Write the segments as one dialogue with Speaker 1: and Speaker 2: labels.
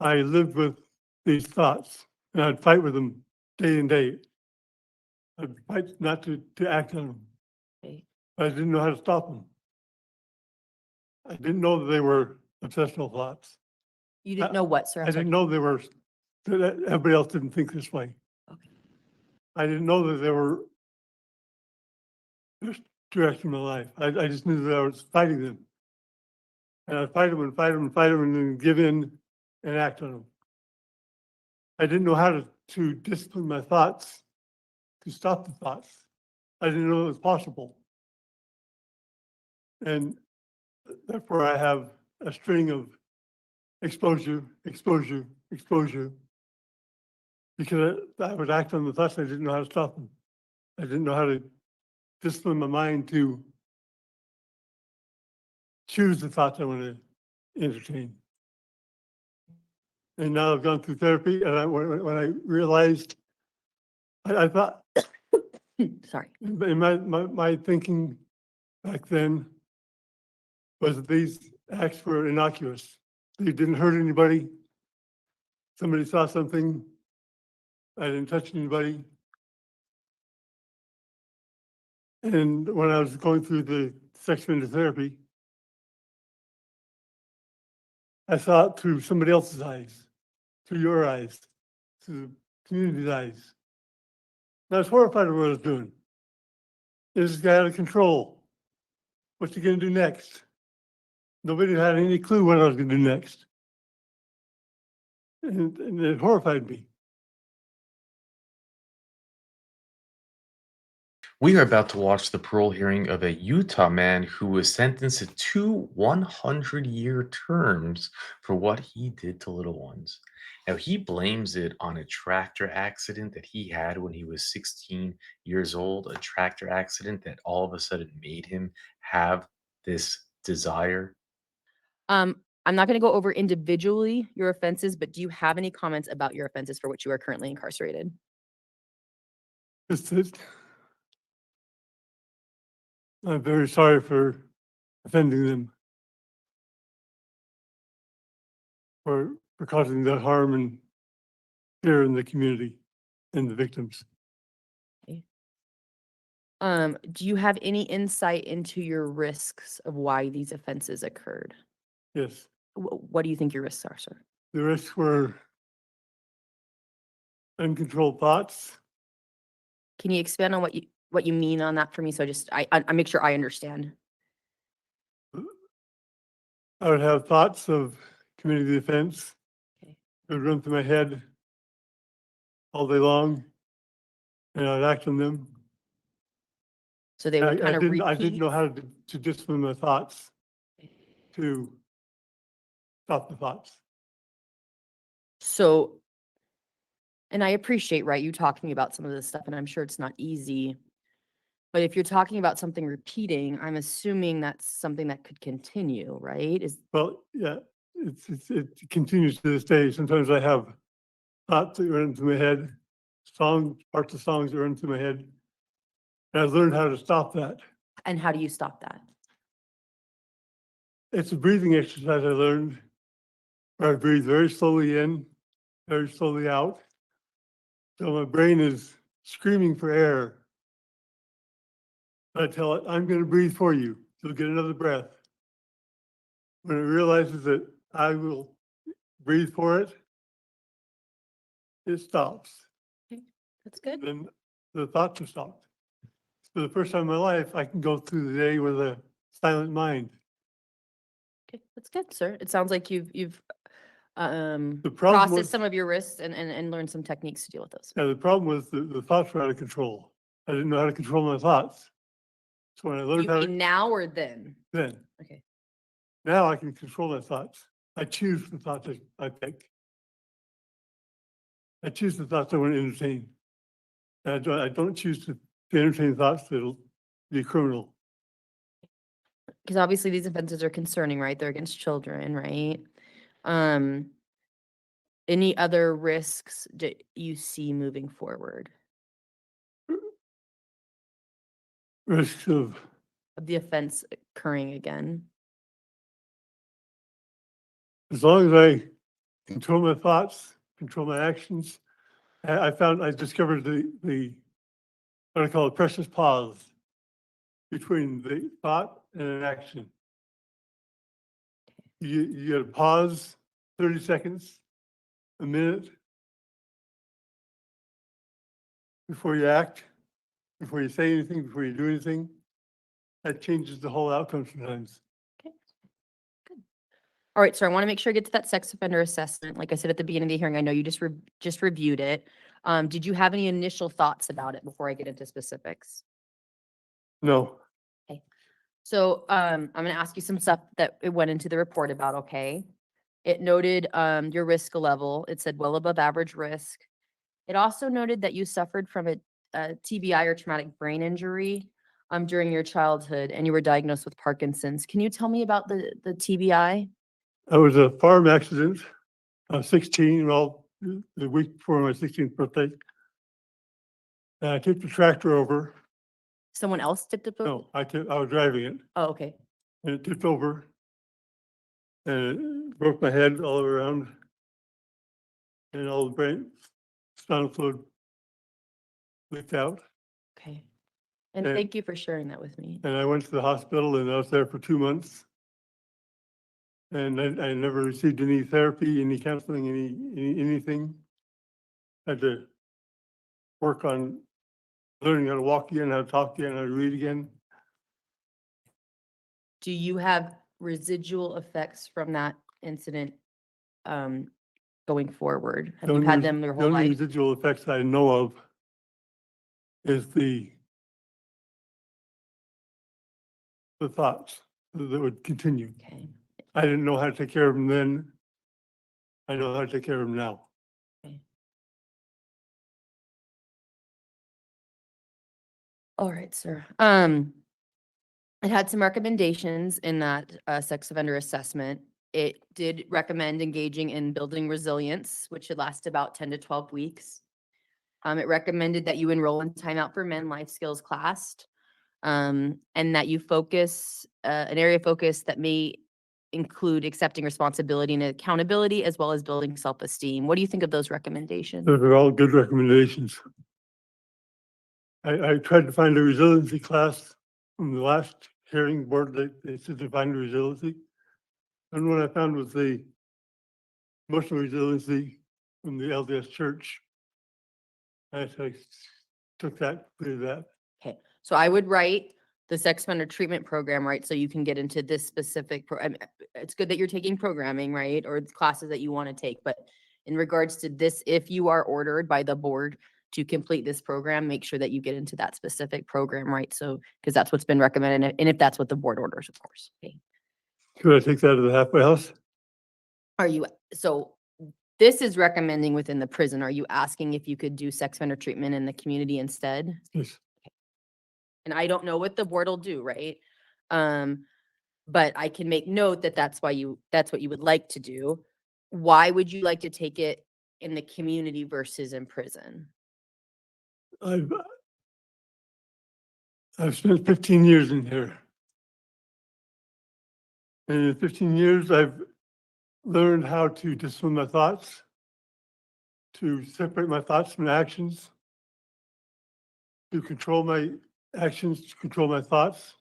Speaker 1: I lived with these thoughts, and I'd fight with them day and day. I'd fight not to act on them.
Speaker 2: Okay.
Speaker 1: I didn't know how to stop them. I didn't know that they were obsessional thoughts.
Speaker 2: You didn't know what, sir?
Speaker 1: I
Speaker 2: I'm sorry.
Speaker 1: didn't know they were, that everybody else didn't think this way.
Speaker 2: Okay.
Speaker 1: I didn't know that they were just directing my life. I just knew that I was fighting them. And I'd fight them and fight them and fight them and then give in and act on them. I didn't know how to discipline my thoughts, to stop the thoughts. I didn't know it was possible. And therefore I have a string of exposure, exposure, exposure, because I would act on the thoughts. I didn't know how to stop them. I didn't know how to discipline my mind to choose the thoughts I want to entertain. And now I've gone through therapy, and when I realized, I thought,
Speaker 2: Sorry.
Speaker 1: in my thinking back then was that these acts were innocuous. They didn't hurt anybody. Somebody saw something. I didn't touch anybody. And when I was going through the section into therapy, I saw it through somebody else's eyes, through your eyes, through the community's eyes. And I was horrified of what I was doing. This guy out of control. What's he going to do next? Nobody had any clue what I was going to do next. And it horrified me.
Speaker 3: We are about to watch the parole hearing of a Utah man who was sentenced to 2 100-year terms for what he did to little ones. Now, he blames it on a tractor accident that he had when he was 16 years old, a tractor accident that all of a sudden made him have this desire.
Speaker 2: I'm not going to go over individually your offenses, but do you have any comments about your offenses for which you are currently incarcerated?
Speaker 1: Just that I'm very sorry for offending them, for causing the harm and fear in the community and the victims.
Speaker 2: Do you have any insight into your risks of why these offenses occurred?
Speaker 1: Yes,
Speaker 2: What do you think your risks are, sir?
Speaker 1: the risks were uncontrolled thoughts.
Speaker 2: Can you expand on what you mean on that for me? So I make sure I understand.
Speaker 1: I would have thoughts of community defense.
Speaker 2: Okay.
Speaker 1: It would run through my head all day long, and I'd act on them.
Speaker 2: So they would kind of repeat.
Speaker 1: I didn't know how to discipline my thoughts to stop the thoughts.
Speaker 2: So, and I appreciate, right, you talking about some of this stuff, and I'm sure it's not easy. But if you're talking about something repeating, I'm assuming that's something that could continue, right?
Speaker 1: Well, yeah, it continues to this day. Sometimes I have thoughts that run into my head, parts of songs that run into my head. And I've learned how to stop that.
Speaker 2: And how do you stop that?
Speaker 1: It's a breathing exercise I learned, where I breathe very slowly in, very slowly out. So my brain is screaming for air. I tell it, I'm going to breathe for you. You'll get another breath. When it realizes that I will breathe for it, it stops.
Speaker 2: That's good.
Speaker 1: Then the thoughts are stopped. For the first time in my life, I can go through the day with a silent mind.
Speaker 2: Okay, that's good, sir. It sounds like you've
Speaker 1: problem
Speaker 2: processed
Speaker 1: was-
Speaker 2: some of your risks and learned some techniques to deal with those.
Speaker 1: Yeah, the problem was the thoughts were out of control. I didn't know how to control my thoughts. So when I learned
Speaker 2: You
Speaker 1: how to,
Speaker 2: mean now or then?
Speaker 1: then,
Speaker 2: Okay.
Speaker 1: now I can control my thoughts. I choose the thoughts I think. I choose the thoughts I want to entertain. And I don't choose to entertain thoughts that'll be criminal.
Speaker 2: Because obviously these offenses are concerning, right? They're against children, right? Any other risks do you see moving forward
Speaker 1: Risks of,
Speaker 2: of the offense occurring again?
Speaker 1: as long as I control my thoughts, control my actions. I discovered what I call a precious pause between the thought and an action. You gotta pause 30 seconds, a minute before you act, before you say anything, before you do anything. That changes the whole outcome sometimes.
Speaker 2: Okay. Good. All right, so I want to make sure I get to that sex offender assessment. Like I said at the beginning of the hearing, I know you just reviewed it. Did you have any initial thoughts about it before I get into specifics?
Speaker 1: No,
Speaker 2: So I'm gonna ask you some stuff that it went into the report about, okay? It noted your risk level. It said well above average risk. It also noted that you suffered from a TBI or traumatic brain injury during your childhood and you were diagnosed with Parkinson's. Can you tell me about the TBI?
Speaker 1: I was a farm accident. I was 16, well, the week before my 16th birthday. And I tipped the tractor over.
Speaker 2: Someone else tipped it?
Speaker 1: No, I was driving it,
Speaker 2: Oh, okay.
Speaker 1: and it tipped over. And it broke my head all around. And all the brain, spinal fluid leaked out.
Speaker 2: Okay. And
Speaker 1: And-
Speaker 2: thank you for sharing that with me.
Speaker 1: And I went to the hospital and I was there for 2 months. And I never received any therapy, any counseling, anything. Had to work on learning how to walk again, how to talk again, how to read again.
Speaker 2: Do you have residual effects from that incident going forward? Have
Speaker 1: The
Speaker 2: you
Speaker 1: only
Speaker 2: had
Speaker 1: res-
Speaker 2: them your
Speaker 1: The
Speaker 2: whole
Speaker 1: only
Speaker 2: life?
Speaker 1: residual effects I know of is the thoughts that would continue.
Speaker 2: Okay.
Speaker 1: I didn't know how to take care of them then. I know how to take care of them now.
Speaker 2: All right, sir. It had some recommendations in that sex offender assessment. It did recommend engaging in building resilience, which should last about 10 to 12 weeks. It recommended that you enroll in Time Out for Men life skills class, and that you focus an area of focus that may include accepting responsibility and accountability, as well as building self-esteem. What do you think of those recommendations?
Speaker 1: Those are all good recommendations. I tried to find a resiliency class from the last hearing board. They said to find resiliency. And what I found was the emotional resiliency from the LDS church. I took that, completed that.
Speaker 2: Okay, so I would write the sex offender treatment program, right? So you can get into this specific, it's good that you're taking programming, right? Or classes that you want to take, but in regards to this, if you are ordered by the board to complete this program, make sure that you get into that specific program, right? So, because that's what's been recommended, and if that's what the board orders, of course. Okay.
Speaker 1: Could I take that to the halfway house?
Speaker 2: Are you, so this is recommending within the prison. Are you asking if you could do sex offender treatment in the community instead?
Speaker 1: Yes.
Speaker 2: And I don't know what the board will do, right? But I can make note that that's what you would like to do. Why would you like to take it in the community versus in prison?
Speaker 1: I've spent 15 years in here. And in 15 years, I've learned how to discipline my thoughts, to separate my thoughts from actions, to control my actions, to control my thoughts.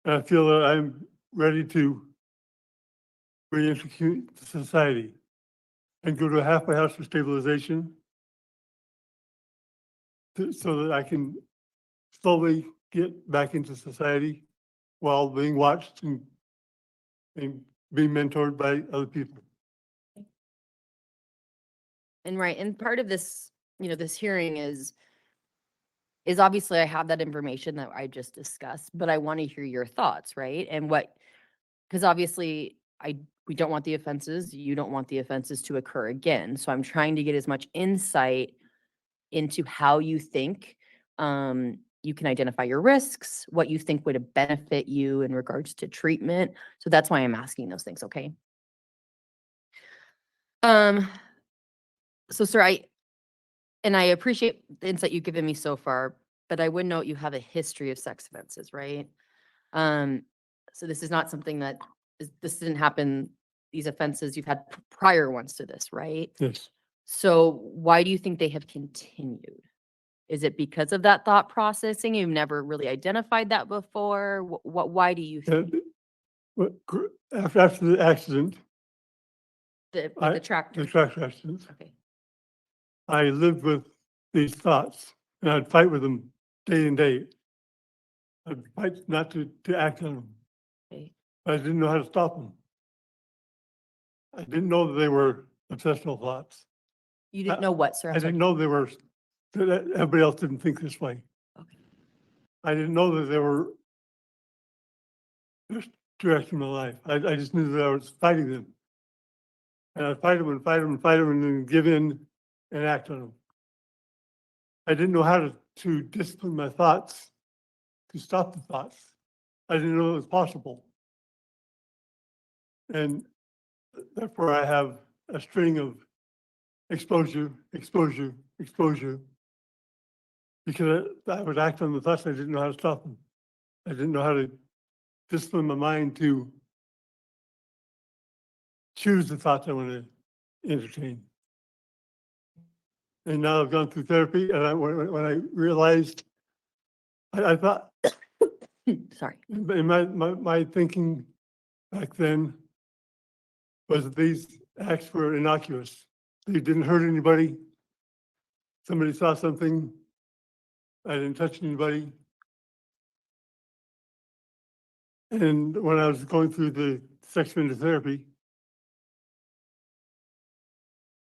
Speaker 1: And I feel that I'm ready to re-enter society and go to a halfway house for stabilization so that I can slowly get back into society while being watched and being mentored by other people.
Speaker 2: And right, and part of this, this hearing is obviously I have that information that I just discussed, but I want to hear your thoughts, right? And because obviously we don't want the offenses, you don't want the offenses to occur again. So I'm trying to get as much insight into how you think you can identify your risks, what you think would benefit you in regards to treatment. So that's why I'm asking those things, okay? So sir, I appreciate the insight you've given me so far, but I would note you have a history of sex offenses, right? So this is not something this didn't happen these offenses, you've had prior ones to this, right?
Speaker 1: Yes.
Speaker 2: So why do you think they have continued? Is it because of that thought processing? You've never really identified that before? Why do you think
Speaker 1: After the accident,
Speaker 2: with
Speaker 1: I-
Speaker 2: the tractor?
Speaker 1: the tractor accident,
Speaker 2: Okay,
Speaker 1: I lived with these thoughts, and I'd fight with them day and day. I'd fight not to act on them.
Speaker 2: okay.
Speaker 1: I didn't know how to stop them. I didn't know that they were obsessional thoughts.
Speaker 2: You didn't know what, sir?
Speaker 1: I
Speaker 2: I'm sorry.
Speaker 1: didn't know they were, that everybody else didn't think this way.
Speaker 2: Okay.
Speaker 1: I didn't know that they were just directing my life. I just knew that I was fighting them. And I'd fight them and fight them and fight them and then give in and act on them. I didn't know how to discipline my thoughts, to stop the thoughts. I didn't know it was possible. And therefore I have a string of exposure, exposure, exposure. Because I would act on the thoughts, I didn't know how to stop them. I didn't know how to discipline my mind to choose the thoughts I want to entertain. And now I've gone through therapy, and when I realized, I thought,
Speaker 2: Sorry.
Speaker 1: in my thinking back then was that these acts were innocuous. They didn't hurt anybody. Somebody saw something. I didn't touch anybody. And when I was going through the sex offender therapy,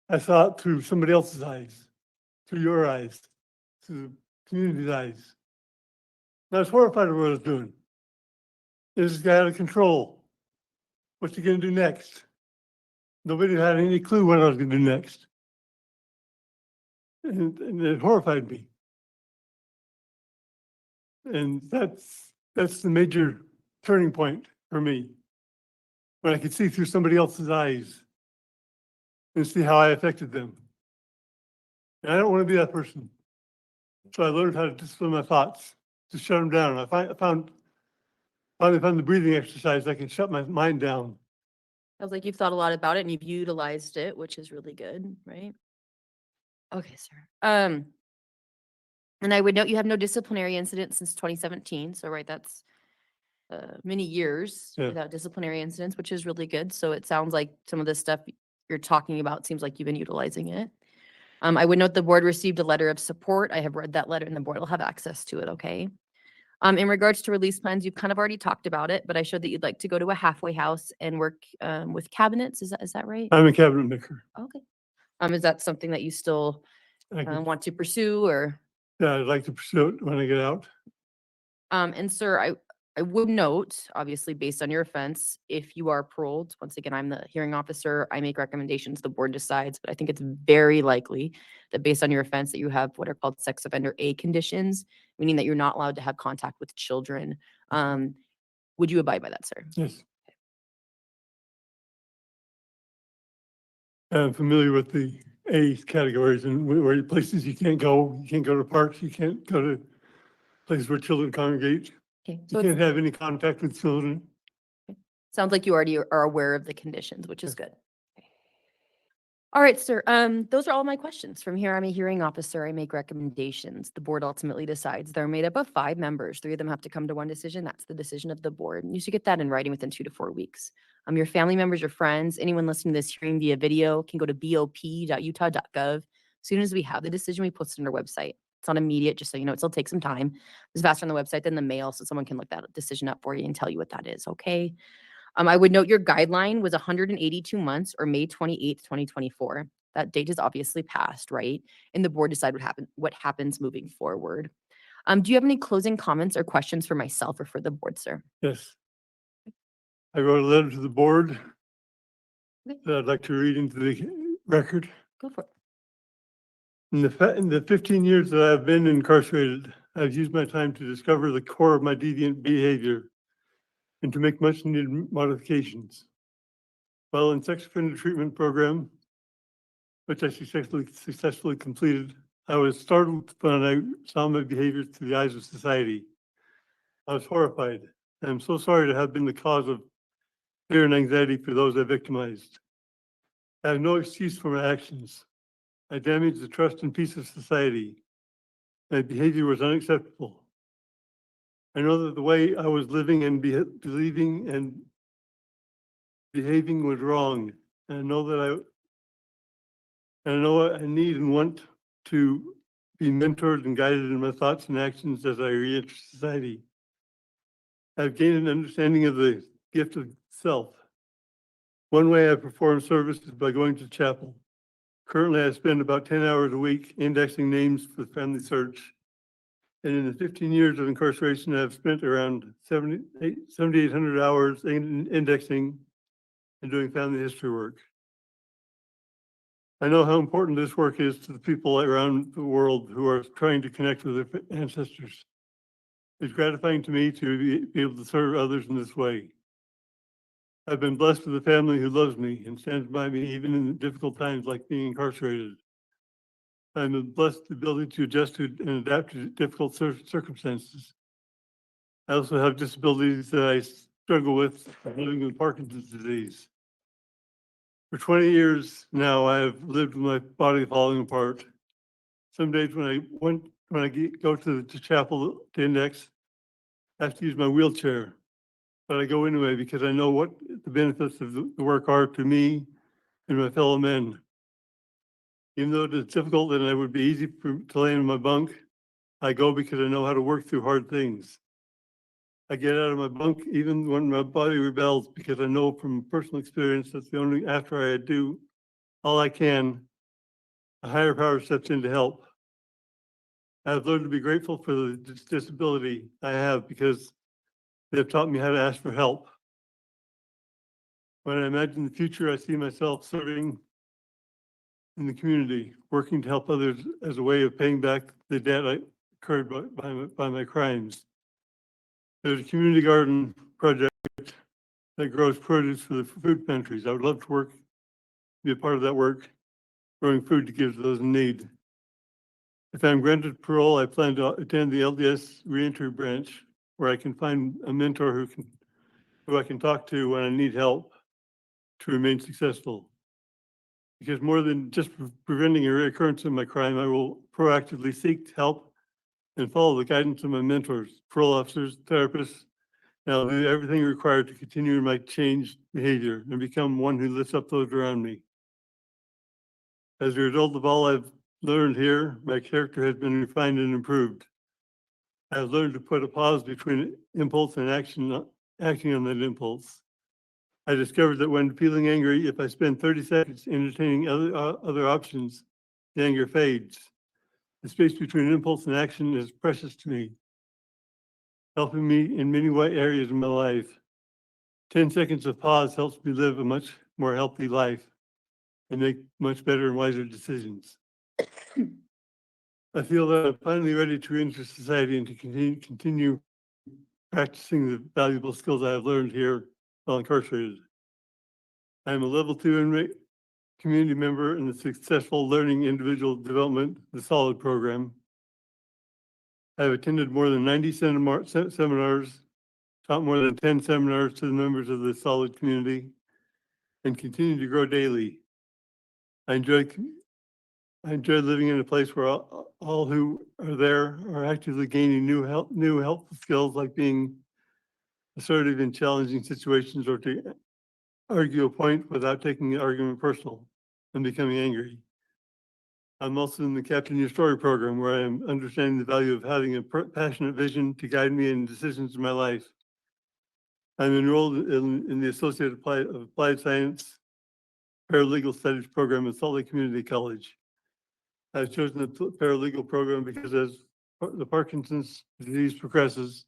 Speaker 1: I saw it through somebody else's eyes, through your eyes, through the community's eyes. And I was horrified at what I was doing. This guy out of control. What's he gonna do next? Nobody had any clue what I was gonna do next. And it horrified me. And that's the major turning point for me. When I could see through somebody else's eyes and see how I affected them. And I don't want to be that person. So I learned how to discipline my thoughts, to shut them down. I finally found the breathing exercise. I can shut my mind down.
Speaker 2: Sounds like you've thought a lot about it and you've utilized it, which is really good, right? Okay, sir. And I would note you have no disciplinary incidents since 2017. So, right, that's many years
Speaker 1: Yeah.
Speaker 2: without disciplinary incidents, which is really good. So it sounds like some of the stuff you're talking about seems like you've been utilizing it. I would note the board received a letter of support. I have read that letter and the board will have access to it, okay? In regards to release plans, you've kind of already talked about it, but I showed that you'd like to go to a halfway house and work with cabinets. Is that right?
Speaker 1: I'm a cabinet maker.
Speaker 2: Okay. Is that something that you still
Speaker 1: I could,
Speaker 2: want to pursue or?
Speaker 1: yeah, I'd like to pursue it when I get out.
Speaker 2: And sir, I would note, obviously, based on your offense, if you are paroled, once again, I'm the hearing officer, I make recommendations, the board decides, but I think it's very likely that based on your offense that you have what are called sex offender A conditions, meaning that you're not allowed to have contact with children. Would you abide by that, sir?
Speaker 1: Yes. I'm familiar with the A categories and where places you can't go. You can't go to parks. You can't go to places where children congregate.
Speaker 2: Okay,
Speaker 1: You
Speaker 2: so it
Speaker 1: can't have any contact with children.
Speaker 2: sounds like you already are aware of the conditions, which is good. All right, sir. Those are all my questions. From here, I'm a hearing officer. I make recommendations. The board ultimately decides. They're made up of 5 members. 3 of them have to come to one decision. That's the decision of the board. And you should get that in writing within 2 to 4 weeks. Your family members, your friends, anyone listening to this hearing via video can go to bop.utah.gov. As soon as we have the decision, we post it on our website. It's not immediate, just so you know. It still takes some time. It's faster on the website than the mail, so someone can look that decision up for you and tell you what that is. Okay. I would note your guideline was 182 months or May 28th, 2024. That date is obviously passed, right? And the board decide what happens moving forward. Do you have any closing comments or questions for myself or for the board, sir?
Speaker 1: Yes. I wrote a letter to the board
Speaker 2: Okay.
Speaker 1: that I'd like to read into the record.
Speaker 2: Go for it.
Speaker 1: In the 15 years that I've been incarcerated, I've used my time to discover the core of my deviant behavior and to make much needed modifications. While in sex offender treatment program, which I successfully completed, I was startled when I saw my behavior through the eyes of society. I was horrified. I'm so sorry to have been the cause of fear and anxiety for those I victimized. I have no excuse for my actions. I damaged the trust and peace of society. My behavior was unacceptable. I know that the way I was living and believing and behaving was wrong. And I know that I need and want to be mentored and guided in my thoughts and actions as I re-enter society. I've gained an understanding of the gift of self. One way I perform service is by going to chapel. Currently, I spend about 10 hours a week indexing names for the family search. And in the 15 years of incarceration, I've spent around 7,800 hours indexing and doing family history work. I know how important this work is to the people around the world who are trying to connect with their ancestors. It's gratifying to me to be able to serve others in this way. I've been blessed with a family who loves me and stands by me even in difficult times like being incarcerated. I'm blessed with the ability to adjust to and adapt to difficult circumstances. I also have disabilities that I struggle with, living with Parkinson's disease. For 20 years now, I have lived with my body falling apart. Some days when I go to the chapel to index, I have to use my wheelchair. But I go anyway because I know what the benefits of the work are to me and my fellow men. Even though it is difficult and it would be easy to lay in my bunk, I go because I know how to work through hard things. I get out of my bunk even when my body rebels because I know from personal experience that's the only, after I do all I can, a higher power steps in to help. I've learned to be grateful for the disability I have because they've taught me how to ask for help. When I imagine the future, I see myself serving in the community, working to help others as a way of paying back the debt I incurred by my crimes. There's a community garden project that grows produce for the food pantries. I would love to be a part of that work, growing food to give to those in need. If I'm granted parole, I plan to attend the LDS reentry branch where I can find a mentor who I can talk to when I need help to remain successful. Because more than just preventing a reoccurrence of my crime, I will proactively seek help and follow the guidance of my mentors, parole officers, therapists, and I'll do everything required to continue my changed behavior and become one who lifts up those around me. As a result of all I've learned here, my character has been refined and improved. I have learned to put a pause between impulse and acting on that impulse. I discovered that when feeling angry, if I spend 30 seconds entertaining other options, the anger fades. The space between impulse and action is precious to me, helping me in many areas of my life. 10 seconds of pause helps me live a much more healthy life and make much better and wiser decisions. I feel that I'm finally ready to enter society and to continue practicing the valuable skills I have learned here while incarcerated. I am a level 2 community member in the Successful Learning Individual Development, the SOLID program. I have attended more than 90 seminars, taught more than 10 seminars to the members of the SOLID community, and continue to grow daily. I enjoy living in a place where all who are there are actively gaining new helpful skills like being assertive in challenging situations or to argue a point without taking the argument personal and becoming angry. I'm also in the Captain Your Story program where I am understanding the value of having a passionate vision to guide me in decisions in my life. I'm enrolled in the Associate of Applied Science Paralegal Studies program at Salt Lake Community College. I've chosen the paralegal program because as the Parkinson's disease progresses,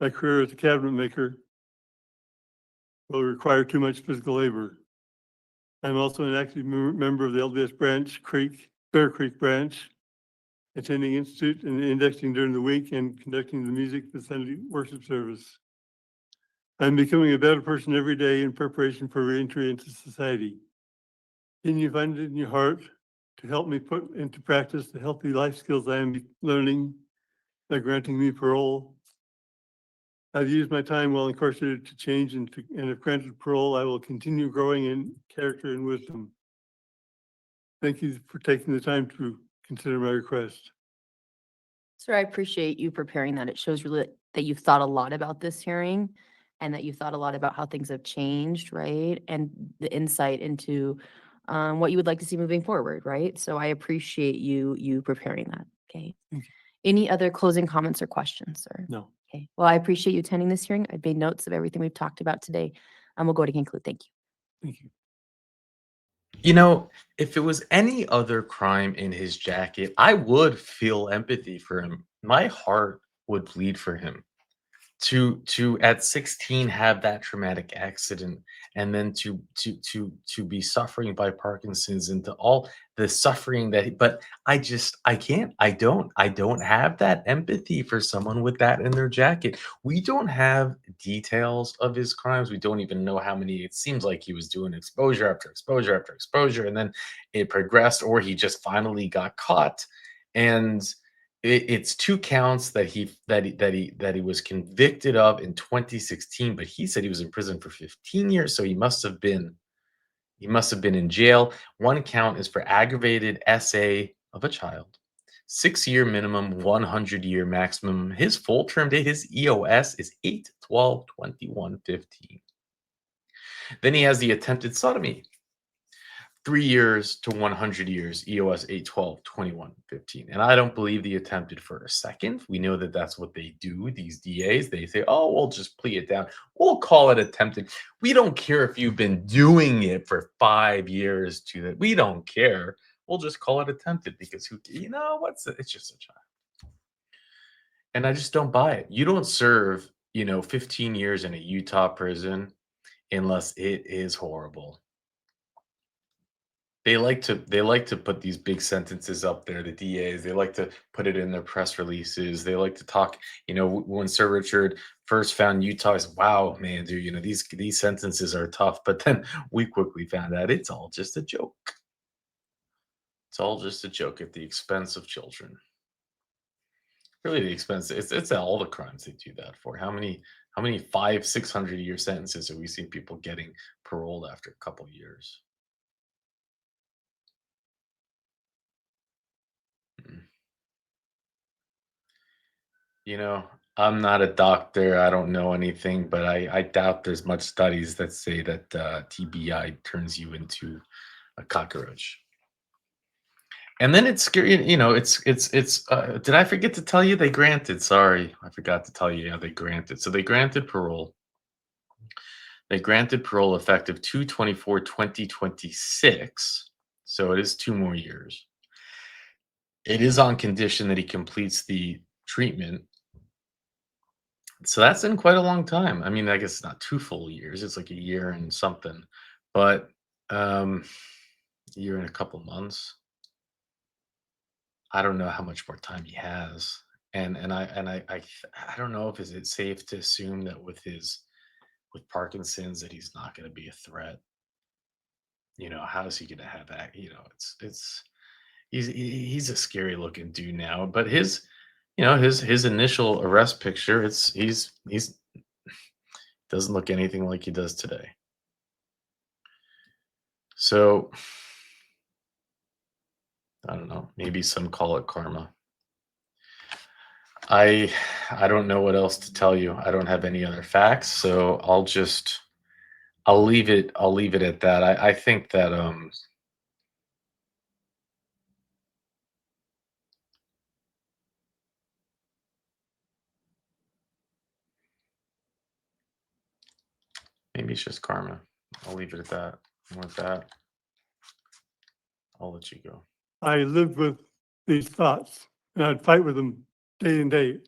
Speaker 1: my career as a cabinet maker will require too much physical labor. I'm also an active member of the LDS Bear Creek branch, attending institute and indexing during the week and conducting the music for Sunday worship service. I'm becoming a better person every day in preparation for reentry into society. Can you find it in your heart to help me put into practice the healthy life skills I am learning by granting me parole? I've used my time while incarcerated to change and if granted parole, I will continue growing in character and wisdom. Thank you for taking the time to consider my request.
Speaker 2: Sir, I appreciate you preparing that. It shows really that you've thought a lot about this hearing and that you've thought a lot about how things have changed, right? And the insight into what you would like to see moving forward, right? So I appreciate you preparing that. Okay.
Speaker 1: Thank you.
Speaker 2: Any other closing comments or questions, sir?
Speaker 1: No.
Speaker 2: Okay. Well, I appreciate you attending this hearing. I've made notes of everything we've talked about today. We'll go to conclude. Thank you.
Speaker 1: Thank you.
Speaker 3: You know, if it was any other crime in his jacket, I would feel empathy for him. My heart would bleed for him. To at 16 have that traumatic accident and then to be suffering by Parkinson's and to all the suffering but I don't have that empathy for someone with that in their jacket. We don't have details of his crimes. We don't even know how many. It seems like he was doing exposure after exposure after exposure, and then it progressed, or he just finally got caught. And it's 2 counts that he was convicted of in 2016, but he said he was in prison for 15 years, so he must have been in jail. 1 count is for aggravated SA of a child. 6-year minimum, 100-year maximum. His full term date, his EOS is 8/12/2115. Then he has the attempted sodomy. 3 years to 100 years, EOS 8/12/2115. And I don't believe the attempted for a second. We know that that's what they do, these DAs. They say, oh, we'll just plea it down. We'll call it attempted. We don't care if you've been doing it for 5 years to that. We don't care. We'll just call it attempted because it's just a child. And I just don't buy it. You don't serve, 15 years in a Utah prison unless it is horrible. They like to put these big sentences up there, the DAs. They like to put it in their press releases. They like to talk, when Sir Richard first found Utah, he said, wow, man, dude, these sentences are tough. But then we quickly found out it's all just a joke. It's all just a joke at the expense of children. Really the expense, it's all the crimes they do that for. How many 500-600-year sentences are we seeing people getting paroled after a couple years? You know, I'm not a doctor. I don't know anything, but I doubt there's much studies that say that TBI turns you into a cockroach. And then it's scary. It's. Did I forget to tell you they granted? Sorry, I forgot to tell you. Yeah, they granted. So they granted parole. They granted parole effective 2/24/2026. So it is 2 more years. It is on condition that he completes the treatment. So that's in quite a long time. I mean, I guess it's not 2 full years. It's like a year and something, but a year and a couple months. I don't know how much more time he has, and I don't know if is it safe to assume that with Parkinson's that he's not going to be a threat. How is he going to have that? He's a scary looking dude now, but his initial arrest picture, he's doesn't look anything like he does today. So I don't know. Maybe some call it karma. I I don't know what else to tell you. I don't have any other facts, so I'll leave it at that. I think that maybe it's just karma. I'll leave it at that. And with that, I'll let you go.
Speaker 1: I lived with these thoughts and I'd fight with them day and day.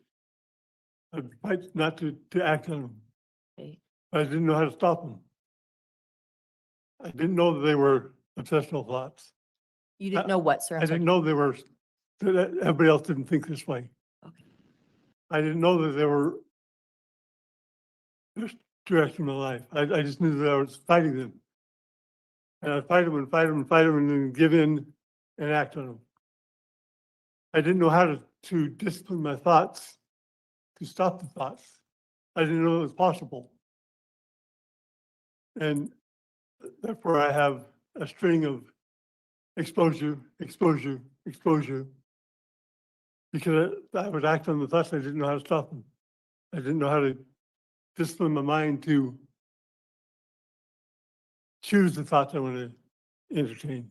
Speaker 1: I'd fight not to act on them.
Speaker 2: Okay.
Speaker 1: I didn't know how to stop them. I didn't know that they were obsessional thoughts.
Speaker 2: You didn't know what, sir?
Speaker 1: I
Speaker 2: I'm sorry.
Speaker 1: didn't know that everybody else didn't think this way.
Speaker 2: Okay.
Speaker 1: I didn't know that they were just directing my life. I just knew that I was fighting them. And I'd fight them and fight them and fight them and then give in and act on them. I didn't know how to discipline my thoughts, to stop the thoughts. I didn't know it was possible. And therefore I have a string of exposure, exposure, exposure. Because I would act on the thoughts, I didn't know how to stop them. I didn't know how to discipline my mind to choose the thoughts I want to entertain.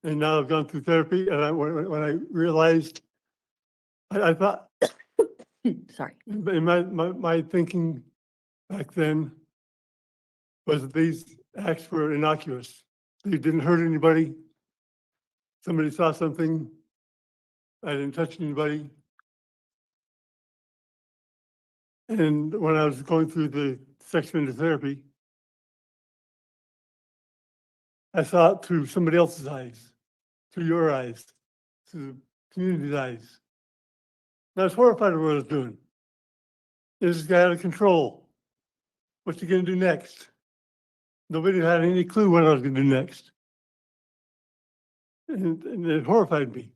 Speaker 1: And now I've gone through therapy, and when I realized, I thought,
Speaker 2: Sorry.
Speaker 1: in my thinking back then was that these acts were innocuous. They didn't hurt anybody. Somebody saw something. I didn't touch anybody. And when I was going through the sex offender therapy, I saw it through somebody else's eyes, through your eyes, through the community's eyes. And I was horrified of what I was doing. This guy out of control. What's he gonna do next? Nobody had any clue what I was gonna do next. And it horrified me.